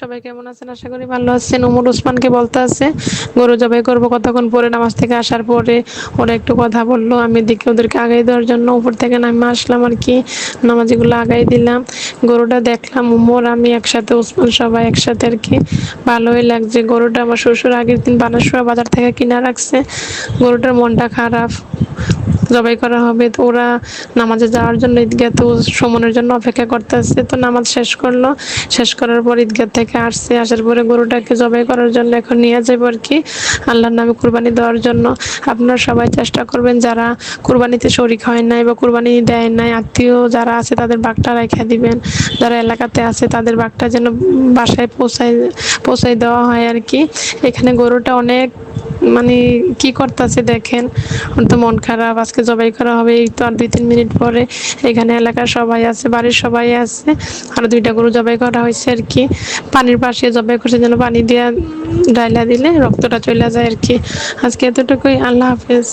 সবাই কেমন আছেন? আশা করি ভালো আছেন। উমর ওসমানকে বলতে আছে গরু জবাই করবো কতক্ষণ পরে। নামাজ থেকে আসার পরে ওরা একটু কথা বললো, আমি দেখি ওদেরকে আগাই দেওয়ার জন্য উপর থেকে নামে আসলাম আর কি। নামাজিগুলো আগাই দিলাম, গরুটা দেখলাম। উমর আমি একসাথে, ওসমান সবাই একসাথে আর কি। ভালোই লাগছে। গরুটা আমার শ্বশুর আগের দিন বানেশ্বর বাজার থেকে কিনা রাখছে। গরুটার মনটা খারাপ, জবাই করা হবে। তো ওরা নামাজে যাওয়ার জন্য ঈদগাহ তো সমনের জন্য অপেক্ষা করতে আসছে। তো নামাজ শেষ করলো, শেষ করার পর ঈদগাহ থেকে আসছে, আসার পরে গরুটাকে জবাই করার জন্য এখন নিয়ে যাবো আর কি, আল্লাহর নামে কুরবানি দেওয়ার জন্য। আপনারা সবাই চেষ্টা করবেন, যারা কুরবানিতে শরিক হয় নাই বা কুরবানি দেয় নাই, আত্মীয় যারা আছে তাদের বাঘটা রেখে দিবেন। যারা এলাকাতে আছে তাদের বাঘটা যেন বাসায় পৌঁছাই দেওয়া হয় আর কি। এখানে গরুটা অনেক মানে কি করতেছে দেখেন, ওর তো মন খারাপ। আজকে জবাই করা হবে, এই তো আর 2-3 মিনিট পরে। এখানে এলাকার সবাই আছে, বাড়ির সবাই আছে। আরো 2টা গরু জবাই করা হয়েছে আর কি। পানির পাশে জবাই করছে যেন পানি দিয়ে ডাইলা দিলে রক্তটা চলে যায় আর কি। আজকে এতটুকুই, আল্লাহ হাফেজ।